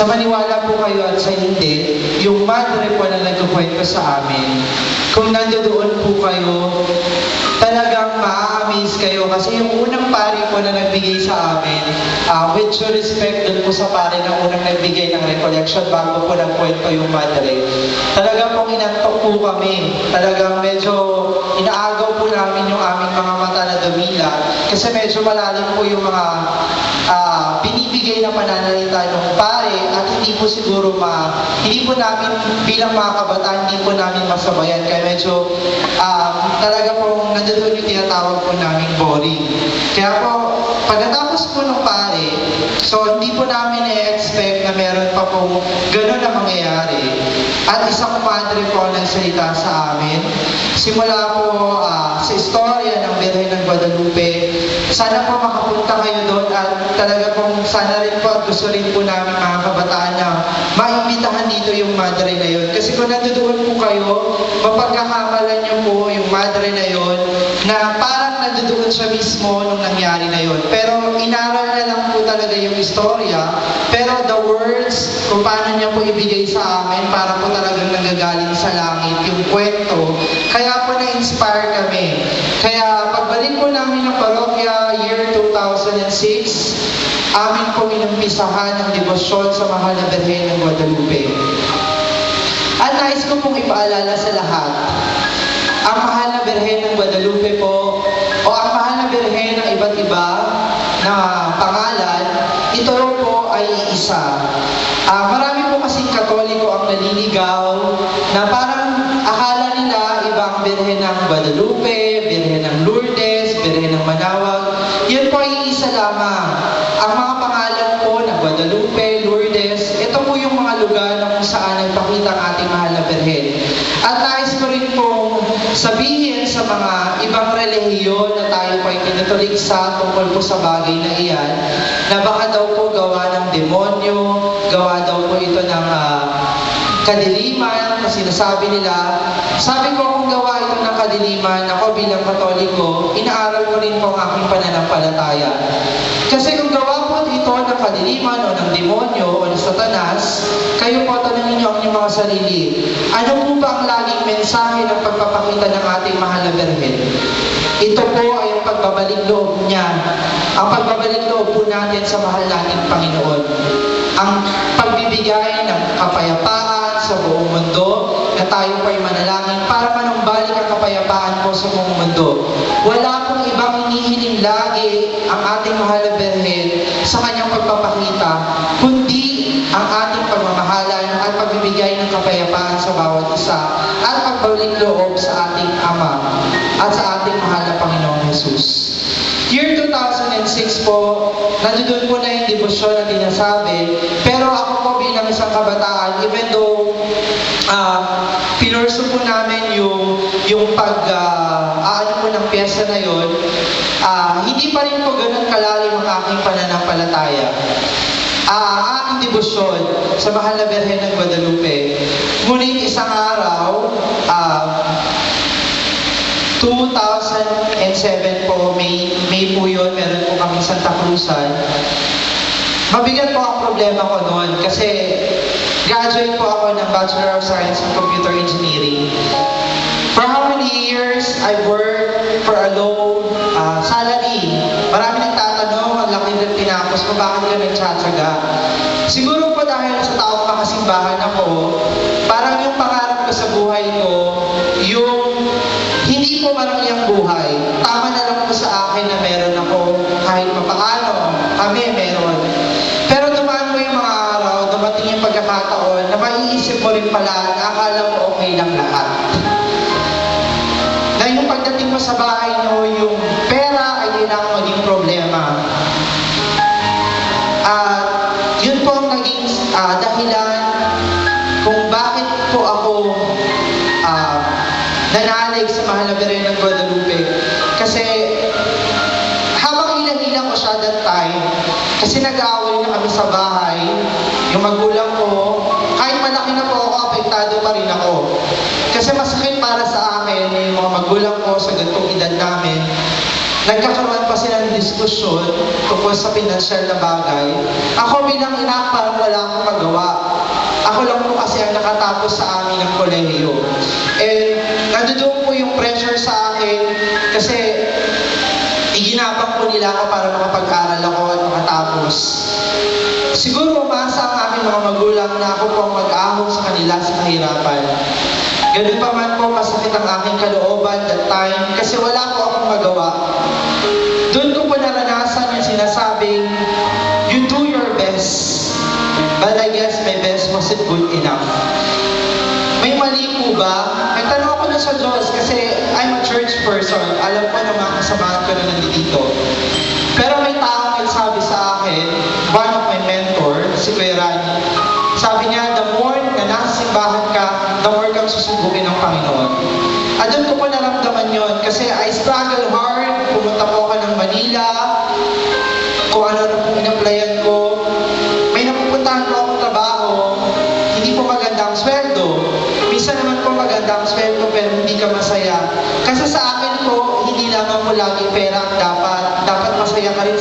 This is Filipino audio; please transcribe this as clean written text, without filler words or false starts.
Sa maniwala po kayo at sa hindi, yung madre po na nagkukwento sa amin, kung nandoon po kayo, talagang ma-amaze kayo kasi yung unang pari po na nagbigay sa amin, with due respect dun po sa pari na unang nagbigay ng recollection bago po nagkwento yung madre, talagang pong inantok po kami. Talagang medyo inaagaw po namin yung aming mga mata na dumila kasi medyo malalim po yung mga binibigay na pananalita ng pare at hindi po siguro hindi po namin bilang mga kabataan, hindi po namin masabayan. Kaya medyo talaga pong nandoon yung tinatawag po namin boring. Kaya po, pagkatapos po ng pare, so hindi po namin na-expect na meron pa po gano'n na mangyayari. At isang madre po ang nagsalita sa amin. Simula po sa istorya ng Birhen ng Guadalupe, sana po makapunta kayo doon at talaga pong sana rin po at gusto rin po namin mga kabataan na maimbitahan dito yung madre na yun. Kasi kung nandoon po kayo, mapagkakamalan niyo po yung madre na yun na parang nandoon siya mismo nung nangyari na yun. Pero inaral na lang po talaga yung istorya, pero the words kung paano niya po ibigay sa amin para po talagang nanggagaling sa langit yung kwento. Kaya po na-inspire kami. Kaya pagbalik po namin ng parokya year 2006, amin po inumpisahan ng debosyon sa mahal na Birhen ng Guadalupe. At nais ko pong ipaalala sa lahat, ang mahal na Birhen ng Guadalupe po, o ang mahal na Birhen ng iba't iba na pangalan, ito po ay isa. Marami po kasing Katoliko ang naliligaw na parang akala nila ibang Birhen ng Guadalupe, Birhen ng Lourdes, Birhen ng Manawag. Yan po ay isa lamang. Ang mga pangalan po na Guadalupe, Lourdes, ito po yung mga lugar na kung saan nagpakita ang ating mahal na Birhen. At nais ko rin pong sabihin sa mga ibang relihiyon na tayo po ay tinutuligsa tungkol po sa bagay na iyan, na baka daw po gawa ng demonyo, gawa daw po ito ng kadiliman na sinasabi nila. Sabi ko kung gawa ito ng kadiliman, ako bilang Katoliko, inaaral ko rin po ang aking pananampalataya. Kasi kung gawa po ito ng kadiliman o ng demonyo o ng satanas, kayo po tanongin niyo ang inyong mga sarili. Ano po ba ang laging mensahe ng pagpapakita ng ating mahal na Birhen? Ito po ay ang pagbabalik loob niya. Ang pagbabalik loob po natin sa mahal nating Panginoon. Ang pagbibigay ng kapayapaan sa buong mundo na tayo po ay manalangin para manumbalik ang kapayapaan po sa buong mundo. Wala pong ibang hinihiling lagi ang ating mahal na Birhen sa kanyang pagpapakita, kundi ang ating pagmamahalan at pagbibigay ng kapayapaan sa bawat isa at pagbalik loob sa ating Ama at sa ating mahal na Panginoong Jesus. Year 2006 po, nandoon po na yung debosyon na tinasabi, pero ako po bilang isang kabataan, even though pinurso po namin yung pag-aano po ng piyesta na yun, hindi pa rin po ganun kalalim ang aking pananampalataya. Ang aking debosyon sa mahal na Birhen ng Guadalupe. Ngunit isang araw, 2007 po, May po yun, meron po kaming Santa Cruzan. Mabigat po ang problema ko noon kasi graduate po ako ng Bachelor of Science in Computer Engineering. For how many years I've worked for a low salary? Marami nagtatanong, ang laki ng tinapos ko, bakit ka nagtsatsaga? Siguro po dahil sa taong makasimbahan ako, parang yung pangarap ko sa buhay ko, yung hindi po marangyang buhay. Tama na lang po sa akin na meron ako kahit papaano. Kami meron. Pero dumaan mo yung mga araw, dumating yung pagkakataon na maiisip mo rin pala na akala mo okay lang lahat. Na yung pagdating mo sa bahay nyo, yung pera ay kailangan maging problema. At yun po ang naging dahilan kung bakit po ako nanalig sa mahal na Birhen ng Guadalupe. Kasi habang ilang-ilang ko siya that time, kasi nag-aaway na kami sa bahay, yung magulang ko, kahit malaki na po ako, apektado pa rin ako. Kasi masakit para sa akin, yung mga magulang ko sa ganitong edad namin, nagkakaroon pa sila ng diskusyon tungkol sa pinansyal na bagay. Ako bilang ina, parang wala akong magawa. kolehiyo. And nandoon po yung pressure sa akin kasi iginapang po nila ako para makapag-aral ako at makatapos. Siguro umaasa ang aming mga magulang na ako po ang mag-ahon sa kanila sa kahirapan. Ganun pa man po masakit ang aking kalooban that time kasi wala po akong magawa. Doon ko po naranasan yung sinasabing, you do your best, but I guess my best wasn't good enough. May mali po ba? Nagtanong ako na sa Diyos kasi I'm a church person. Alam ko na mga kasamahan ko na nandito. Pero may taong nagsabi sa akin, one of my mentor, si Kuya Rani, sabi niya, the more na nasa simbahan ka, the more kang susubukin ng Panginoon. At doon ko po naramdaman yon kasi I struggle hard, pumunta po ako ng Manila, kung ano na pong in-applyan ko. May napupuntahan po akong trabaho, hindi po maganda ang sweldo. Minsan naman po maganda ang sweldo pero hindi ka masaya. Kasi sa akin po, hindi lamang po laging pera ang dapat masaya ka rin